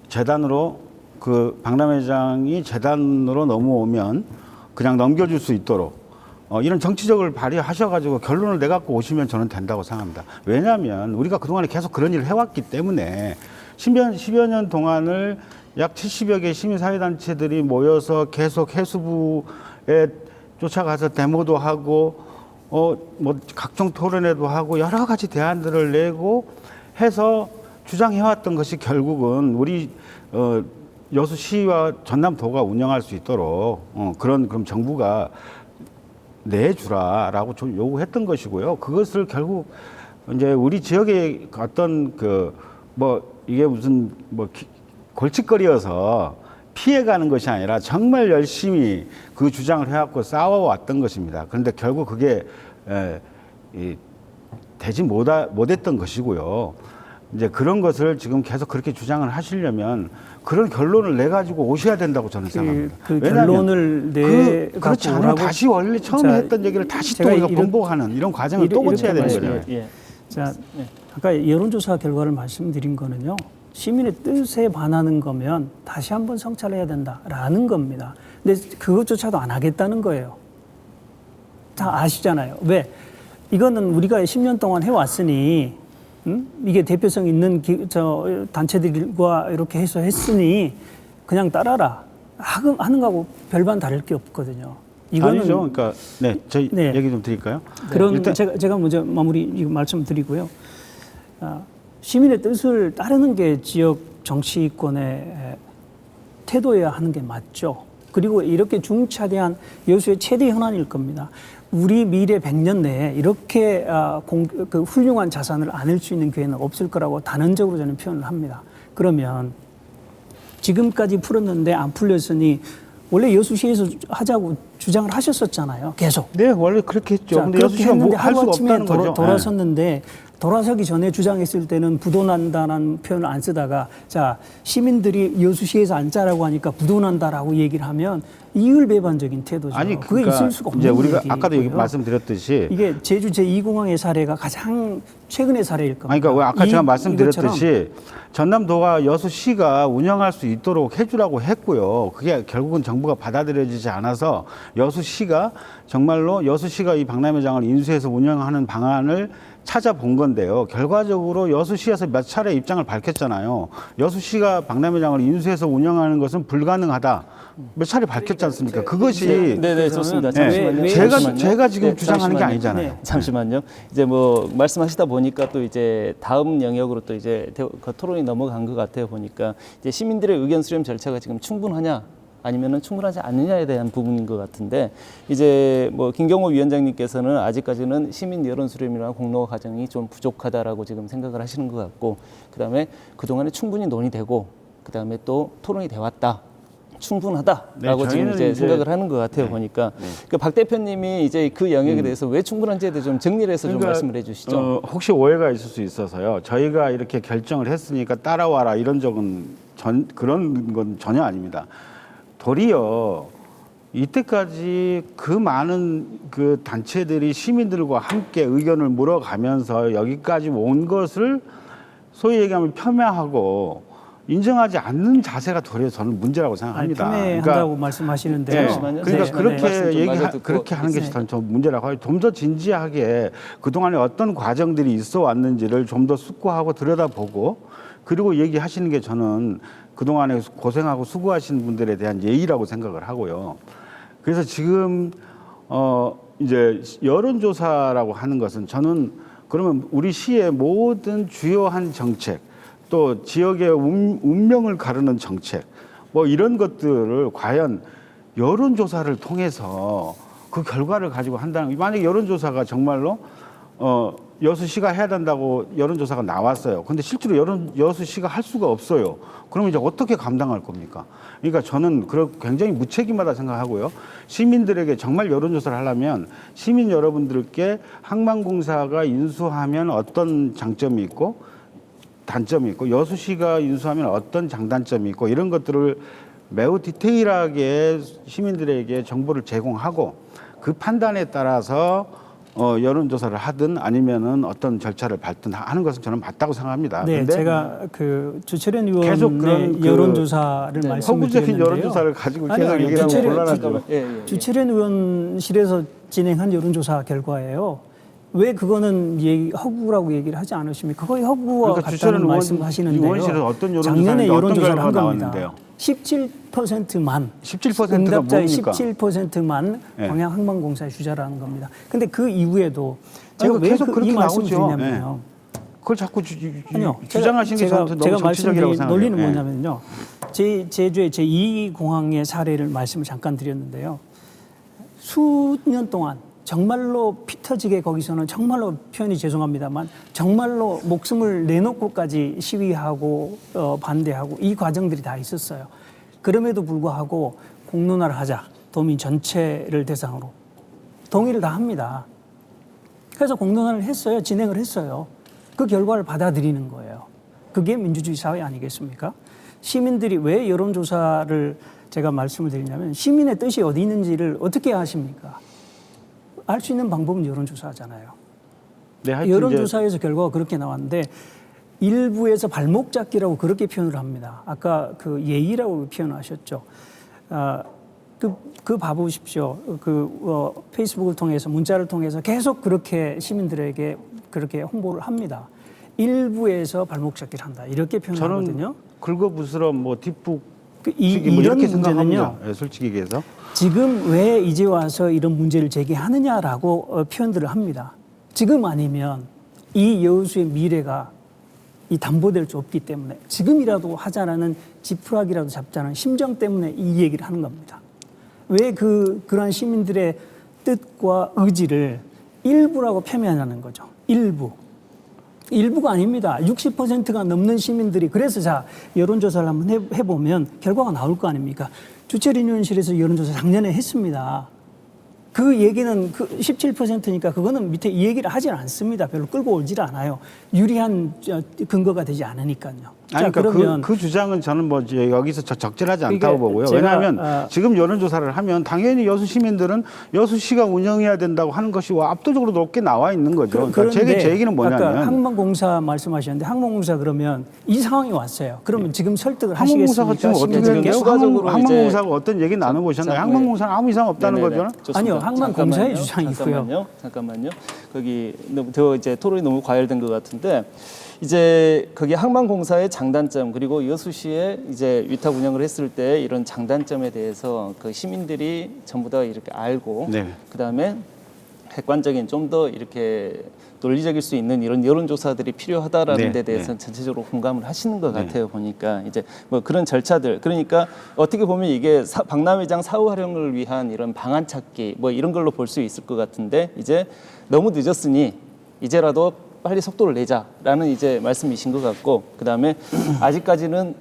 재단으로 그 박람회장이 재단으로 넘어오면 그냥 넘겨줄 수 있도록 이런 정치적을 발휘하셔가지고 결론을 내갖고 오시면 저는 된다고 생각합니다. 왜냐하면 우리가 그동안에 계속 그런 일을 해왔기 때문에 10여 년 동안을 약 70여 개 시민사회단체들이 모여서 계속 해수부에 쫓아가서 데모도 하고 뭐 각종 토론회도 하고 여러 가지 대안들을 내고 해서 주장해왔던 것이 결국은 우리 여수시와 전남도가 운영할 수 있도록 그럼 정부가 내주라라고 요구했던 것이고요. 그것을 결국 이제 우리 지역의 어떤 이게 무슨 골칫거리여서 피해가는 것이 아니라 정말 열심히 그 주장을 해왔고 싸워왔던 것입니다. 그런데 결국 그게 되지 못했던 것이고요. 이제 그런 것을 지금 계속 그렇게 주장을 하시려면 그런 결론을 내 가지고 오셔야 된다고 저는 생각합니다. 그 결론을 내 그렇지 않으면 다시 원래 처음에 했던 얘기를 다시 또 우리가 번복하는 이런 과정을 또 거쳐야 되는 거죠. 예. 자, 아까 여론조사 결과를 말씀드린 거는요. 시민의 뜻에 반하는 거면 다시 한번 성찰해야 된다라는 겁니다. 근데 그것조차도 안 하겠다는 거예요. 다 아시잖아요. 왜? 이거는 우리가 10년 동안 해왔으니 이게 대표성 있는 단체들과 이렇게 해서 했으니 그냥 따라라 하는 거하고 별반 다를 게 없거든요. 이거는 아니죠. 그러니까 저희 얘기 좀 드릴까요? 그런 일단 제가 먼저 마무리 말씀드리고요. 시민의 뜻을 따르는 게 지역 정치권의 태도여야 하는 게 맞죠. 그리고 이렇게 중차대한 여수의 최대 현안일 겁니다. 우리 미래 100년 내에 이렇게 훌륭한 자산을 안을 수 있는 기회는 없을 거라고 단언적으로 저는 표현을 합니다. 그러면 지금까지 풀었는데 안 풀렸으니 원래 여수시에서 하자고 주장을 하셨었잖아요. 계속. 네, 원래 그렇게 했죠. 자, 근데 그렇게 여수시가 했는데 할 수가 하루아침에 없다는 거죠. 돌아섰는데 돌아서기 전에 주장했을 때는 부도난다는 표현을 안 쓰다가 자 시민들이 여수시에서 안 짜라고 하니까 부도난다라고 얘기를 하면 이율배반적인 태도죠. 아니, 그게 그러니까 있을 수가 없는 이제 우리가 얘기고요. 아까도 말씀드렸듯이 이게 제주 제2공항의 사례가 가장 최근의 사례일 겁니다. 아니, 그러니까 아까 제가 이것처럼 말씀드렸듯이 전남도가 여수시가 운영할 수 있도록 해주라고 했고요. 그게 결국은 정부가 받아들여지지 않아서 여수시가 정말로 여수시가 이 박람회장을 인수해서 운영하는 방안을 찾아본 건데요. 결과적으로 여수시에서 몇 차례 입장을 밝혔잖아요. 여수시가 박람회장을 인수해서 운영하는 것은 불가능하다. 몇 차례 밝혔지 않습니까? 그것이 네, 좋습니다. 네, 잠시만요. 제가 지금 네, 주장하는 게 잠시만요. 아니잖아요. 네, 잠시만요. 이제 뭐 말씀하시다 보니까 또 이제 다음 영역으로 또 이제 토론이 넘어간 것 같아요. 보니까 이제 시민들의 의견 수렴 절차가 지금 충분하냐? 아니면은 충분하지 않느냐에 대한 부분인 것 같은데 이제 뭐 김경호 위원장님께서는 아직까지는 시민 여론 수렴이나 공론화 과정이 좀 부족하다라고 지금 생각을 하시는 것 같고 그다음에 그동안에 충분히 논의되고 그다음에 또 토론이 돼 왔다. 충분하다라고 지금 이제 생각을 하는 것 같아요. 보니까 그러니까 박 대표님이 이제 그 영역에 대해서 왜 충분한지에 대해서 좀 정리를 해서 좀 말씀을 해주시죠. 혹시 오해가 있을 수 있어서요. 저희가 이렇게 결정을 했으니까 따라와라 이런 적은 그런 건 전혀 아닙니다. 도리어 이때까지 그 많은 그 단체들이 시민들과 함께 의견을 물어가면서 여기까지 온 것을 소위 얘기하면 폄하하고 인정하지 않는 자세가 도리어 저는 문제라고 생각합니다. 폄훼한다고 말씀하시는데요. 네. 잠시만요. 그러니까 네. 그렇게 그렇게 하는 게 저는 좀 문제라고 하고 좀 더 진지하게 그동안에 어떤 과정들이 있어 왔는지를 좀 더 숙고하고 들여다보고 그리고 얘기하시는 게 저는 그동안에 고생하고 수고하신 분들에 대한 예의라고 생각을 하고요. 그래서 지금 이제 여론조사라고 하는 것은 저는 그러면 우리 시의 모든 주요한 정책 또 지역의 운명을 가르는 정책 뭐 이런 것들을 과연 여론조사를 통해서 그 결과를 가지고 한다는 만약에 여론조사가 정말로 여수시가 해야 된다고 여론조사가 나왔어요. 근데 실제로 여수시가 할 수가 없어요. 그러면 이제 어떻게 감당할 겁니까? 그러니까 저는 굉장히 무책임하다 생각하고요. 시민들에게 정말 여론조사를 하려면 시민 여러분들께 항만공사가 인수하면 어떤 장점이 있고 단점이 있고 여수시가 인수하면 어떤 장단점이 있고 이런 것들을 매우 디테일하게 시민들에게 정보를 제공하고 그 판단에 따라서 여론조사를 하든 아니면은 어떤 절차를 밟든 하는 것은 저는 맞다고 생각합니다. 네, 근데 제가 그 주철현 계속 그런 의원의 여론조사를 말씀을 허구적인 드렸는데요. 여론조사를 가지고 아니요, 계속 아니요. 얘기하면 주철현- 곤란하죠. 주철현 의원실에서 진행한 여론조사 결과예요. 왜 그거는 허구라고 얘기를 하지 않으십니까? 거의 허구와 그러니까 주철현 같다는 말씀하시는데요. 의원실에서 어떤 작년에 여론조사인데 어떤 여론조사를 한 결과가 겁니다. 나왔는데요? 17%만 17%가 응답자의 뭡니까? 17%만 네. 광양항만공사에 주자라는 겁니다. 근데 그 이후에도 제가 아니, 왜 계속 이 그렇게 말씀을 나오죠. 드리냐면요. 그걸 자꾸 아니요. 주장하시는 게 저한테 너무 정치적이라고 말씀드린 생각해요. 논리는 예. 뭐냐면요. 제주의 제2공항의 사례를 말씀을 잠깐 드렸는데요. 수년 동안 정말로 피 터지게 거기서는 정말로 표현이 죄송합니다만 정말로 목숨을 내놓고까지 시위하고 반대하고 이 과정들이 다 있었어요. 그럼에도 불구하고 공론화를 하자. 도민 전체를 대상으로. 동의를 다 합니다. 그래서 공론화를 했어요. 진행을 했어요. 그 결과를 받아들이는 거예요. 그게 민주주의 사회 아니겠습니까? 시민들이 왜 여론조사를 제가 말씀을 드리냐면 시민의 뜻이 어디 있는지를 어떻게 아십니까? 알 수 있는 방법은 여론조사잖아요. 네, 하여튼 여론조사에서 결과가 그렇게 나왔는데 일부에서 발목 잡기라고 그렇게 표현을 합니다. 아까 그 예의라고 표현하셨죠. 그 봐보십시오. 페이스북을 통해서 문자를 통해서 계속 그렇게 시민들에게 그렇게 홍보를 합니다. 일부에서 발목 잡기를 한다. 이렇게 표현하거든요. 저는 긁어부스러 뭐 뒷북 이런 이렇게 문제는요. 생각합니다. 예, 솔직히 얘기해서. 지금 왜 이제 와서 이런 문제를 제기하느냐라고 표현들을 합니다. 지금 아니면 이 여수의 미래가 이 담보될 수 없기 때문에 지금이라도 하자라는 지푸라기라도 잡자는 심정 때문에 이 얘기를 하는 겁니다. 왜 그러한 시민들의 뜻과 의지를 일부라고 표현하는 거죠. 일부가 아닙니다. 60%가 넘는 시민들이 그래서 자 여론조사를 한번 해보면 결과가 나올 거 아닙니까? 주철인 의원실에서 여론조사 작년에 했습니다. 그 얘기는 17%니까 그거는 밑에 이 얘기를 하질 않습니다. 별로 끌고 오질 않아요. 유리한 근거가 되지 않으니까요. 아니, 자, 그러니까 그러면 그 주장은 저는 뭐 여기서 적절하지 않다고 그러니까 보고요. 제가, 왜냐하면 지금 여론조사를 하면 당연히 여수 시민들은 여수시가 운영해야 된다고 하는 것이 압도적으로 높게 나와 있는 거죠. 그러니까 제 얘기는 뭐냐면 아까 항만공사 말씀하셨는데 항만공사 그러면 이 상황이 왔어요. 그러면 지금 설득을 항만공사가 하시겠습니까? 지금 어떻게 시민들께? 했는데요? 항만공사가 어떤 얘기 나눠보셨나요? 항만공사는 아무 이상 없다는 거죠? 아니요, 항만공사의 주장이고요. 잠깐만요. 거기 더 이제 토론이 너무 과열된 것 같은데 이제 거기 항만공사의 장단점 그리고 여수시에 이제 위탁 운영을 했을 때 이런 장단점에 대해서 그 시민들이 전부 다 이렇게 알고 네. 그다음에 객관적인 좀 더 이렇게 논리적일 수 있는 이런 여론조사들이 필요하다라는 네, 데 대해서는 네. 전체적으로 공감을 하시는 것 네. 같아요. 보니까 이제 뭐 그런 절차들 그러니까 어떻게 보면 이게 박람회장 사후 활용을 위한 이런 방안 찾기 뭐 이런 걸로 볼 수 있을 것 같은데 이제 너무 늦었으니 이제라도 빨리 속도를 내자라는 이제 말씀이신 것 같고 그다음에 아직까지는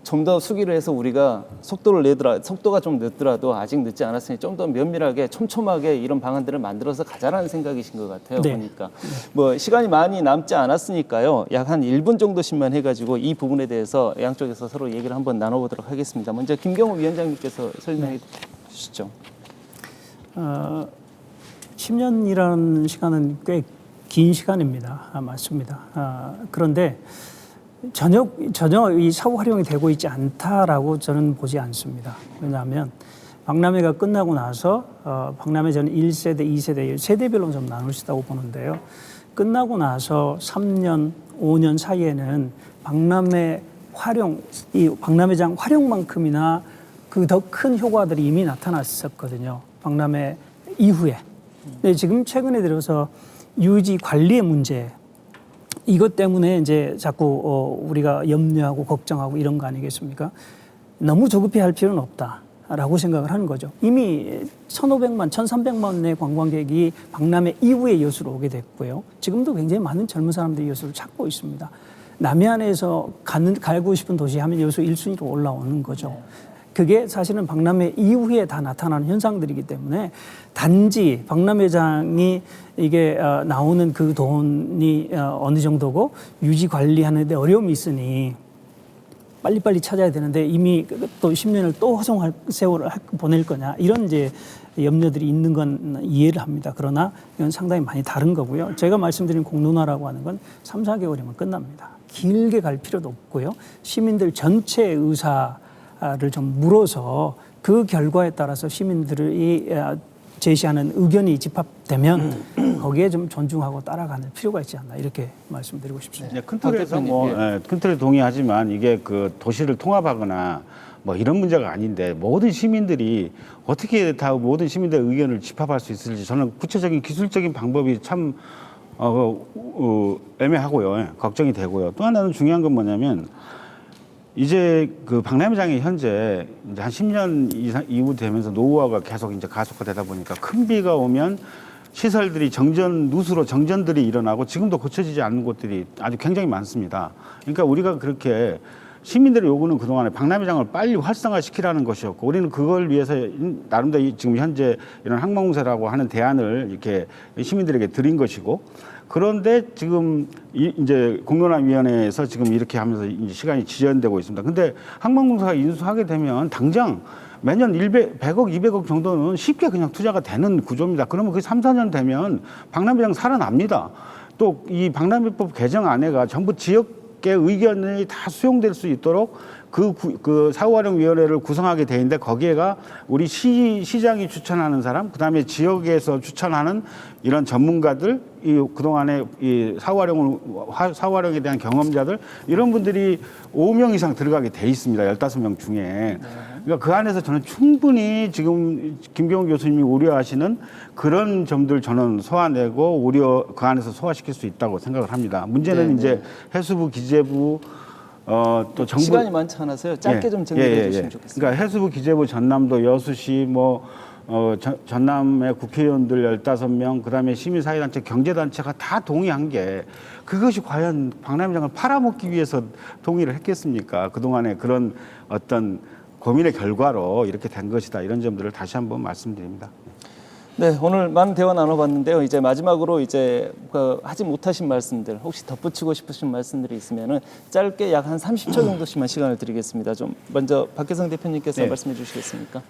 좀 더 수기를 해서 우리가 속도가 좀 늦더라도 아직 늦지 않았으니 좀 더 면밀하게 촘촘하게 이런 방안들을 만들어서 가자라는 생각이신 것 같아요. 네. 보니까 뭐 시간이 많이 남지 않았으니까요. 약 한 1분 정도씩만 해가지고 이 부분에 대해서 양쪽에서 서로 얘기를 한번 나눠보도록 하겠습니다. 먼저 김경호 위원장님께서 설명해 주시죠. 10년이라는 시간은 꽤 긴 시간입니다. 맞습니다. 그런데 전혀 이 사후 활용이 되고 있지 않다라고 저는 보지 않습니다. 왜냐하면 박람회가 끝나고 나서 박람회 저는 1세대, 2세대, 세대별로 좀 나눌 수 있다고 보는데요. 끝나고 나서 3년, 5년 사이에는 박람회 활용, 이 박람회장 활용만큼이나 그 더 큰 효과들이 이미 나타났었거든요. 박람회 이후에. 근데 지금 최근에 들어서 유지 관리의 문제 이것 때문에 이제 자꾸 우리가 염려하고 걱정하고 이런 거 아니겠습니까? 너무 조급해 할 필요는 없다. 라고 생각을 하는 거죠. 이미 1,500만, 1,300만의 관광객이 박람회 이후에 여수로 오게 됐고요. 지금도 굉장히 많은 젊은 사람들이 여수를 찾고 있습니다. 남해안에서 가고 싶은 도시 하면 여수 1순위로 올라오는 거죠. 그게 사실은 박람회 이후에 다 나타나는 현상들이기 때문에 단지 박람회장이 이게 나오는 그 돈이 어느 정도고 유지 관리하는 데 어려움이 있으니 빨리빨리 찾아야 되는데 이미 또 10년을 또 허송할 세월을 보낼 거냐 이런 이제 염려들이 있는 건 이해를 합니다. 그러나 이건 상당히 많이 다른 거고요. 제가 말씀드린 공론화라고 하는 건 3, 4개월이면 끝납니다. 길게 갈 필요도 없고요. 시민들 전체의 의사를 좀 물어서 그 결과에 따라서 시민들이 제시하는 의견이 집합되면 거기에 좀 존중하고 따라가는 필요가 있지 않나 이렇게 말씀드리고 싶습니다. 네, 큰 틀에서 큰 틀에 동의하지만 이게 그 도시를 통합하거나 뭐 이런 문제가 아닌데 모든 시민들이 어떻게 다 모든 시민들의 의견을 집합할 수 있을지 저는 구체적인 기술적인 방법이 참 애매하고요. 걱정이 되고요. 또 하나는 중요한 건 뭐냐면 이제 그 박람회장이 현재 이제 한 10년 이후 되면서 노후화가 계속 이제 가속화되다 보니까 큰 비가 오면 시설들이 누수로 정전들이 일어나고 지금도 고쳐지지 않는 곳들이 아주 굉장히 많습니다. 그러니까 우리가 그렇게 시민들의 요구는 그동안에 박람회장을 빨리 활성화시키라는 것이었고 우리는 그걸 위해서 나름대로 지금 현재 이런 항만공사라고 하는 대안을 이렇게 시민들에게 드린 것이고 그런데 지금 이제 공론화위원회에서 지금 이렇게 하면서 이제 시간이 지연되고 있습니다. 근데 항만공사가 인수하게 되면 당장 매년 100억, 200억 정도는 쉽게 그냥 투자가 되는 구조입니다. 그러면 그 3, 4년 되면 박람회장 살아납니다. 또 이 박람회법 개정 안에가 전부 지역의 의견이 다 수용될 수 있도록 그 사후활용위원회를 구성하게 돼 있는데 거기에가 우리 시장이 추천하는 사람, 그다음에 지역에서 추천하는 이런 전문가들, 그동안에 이 사후활용에 대한 경험자들 이런 분들이 5명 이상 들어가게 돼 있습니다. 15명 중에. 그러니까 그 안에서 저는 충분히 지금 김경호 교수님이 우려하시는 그런 점들 저는 소화내고 그 안에서 소화시킬 수 있다고 생각을 합니다. 문제는 이제 해수부, 기재부 또 정부 시간이 많지 않아서요. 짧게 좀 정리해 주시면 좋겠습니다. 그러니까 해수부, 기재부, 전남도, 여수시, 전남의 국회의원들 15명, 그다음에 시민사회단체, 경제단체가 다 동의한 게 그것이 과연 박람회장을 팔아먹기 위해서 동의를 했겠습니까? 그동안에 그런 어떤 고민의 결과로 이렇게 된 것이다. 이런 점들을 다시 한번 말씀드립니다. 네, 오늘 많은 대화 나눠봤는데요. 이제 마지막으로 이제 하지 못하신 말씀들, 혹시 덧붙이고 싶으신 말씀들이 있으면은 짧게 약 한 30초 정도씩만 시간을 드리겠습니다. 좀 먼저 박계성 대표님께서 말씀해 주시겠습니까?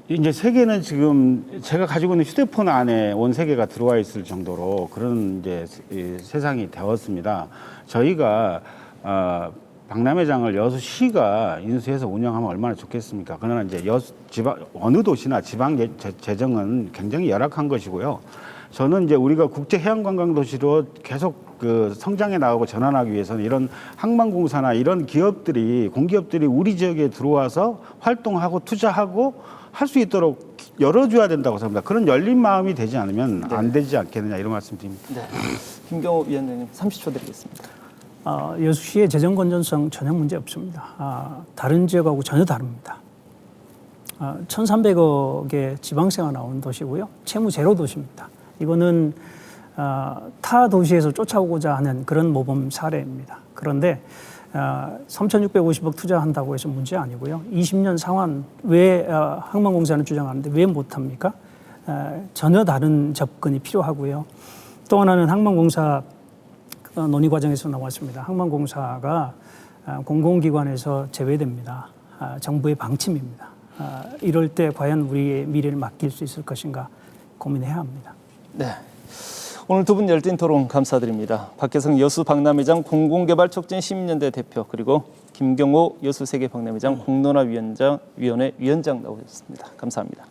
이제 세계는 지금 제가 가지고 있는 휴대폰 안에 온 세계가 들어와 있을 정도로 그런 이제 세상이 되었습니다. 저희가 박람회장을 여수시가 인수해서 운영하면 얼마나 좋겠습니까? 그러나 이제 어느 도시나 지방 재정은 굉장히 열악한 것이고요. 저는 이제 우리가 국제 해양관광 도시로 계속 그 성장해 나가고 전환하기 위해서는 이런 항만공사나 이런 공기업들이 우리 지역에 들어와서 활동하고 투자하고 할 수 있도록 열어줘야 된다고 생각합니다. 그런 열린 마음이 되지 않으면 안 되지 않겠느냐 이런 말씀드립니다. 네. 김경호 위원장님 30초 드리겠습니다. 여수시의 재정 건전성 전혀 문제 없습니다. 다른 지역하고 전혀 다릅니다. 1,300억의 지방세가 나온 도시고요. 채무 제로 도시입니다. 이거는 타 도시에서 쫓아오고자 하는 그런 모범 사례입니다. 그런데 3,650억 투자한다고 해서 문제 아니고요. 20년 상환 왜 항만공사는 주장하는데 왜 못합니까? 전혀 다른 접근이 필요하고요. 또 하나는 항만공사 논의 과정에서 나왔습니다. 항만공사가 공공기관에서 제외됩니다. 정부의 방침입니다. 이럴 때 과연 우리의 미래를 맡길 수 있을 것인가 고민해야 합니다. 네. 오늘 두 분 열띤 토론 감사드립니다. 박계성 여수 박람회장 공공개발촉진 시민연대 대표 그리고 김경호 여수세계박람회장 공론화위원회 위원장 나오셨습니다. 감사합니다.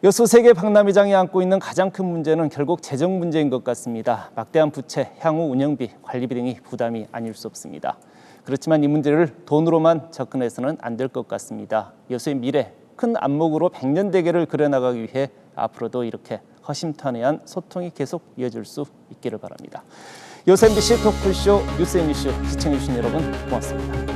여수세계박람회장이 안고 있는 가장 큰 문제는 결국 재정 문제인 것 같습니다. 막대한 부채, 향후 운영비, 관리비 등이 부담이 아닐 수 없습니다. 그렇지만 이 문제를 돈으로만 접근해서는 안 될 것 같습니다. 여수의 미래, 큰 안목으로 100년 대계를 그려나가기 위해 앞으로도 이렇게 허심탄회한 소통이 계속 이어질 수 있기를 바랍니다. 여수 MBC 토크쇼 뉴스 앤 이슈 시청해주신 여러분 고맙습니다.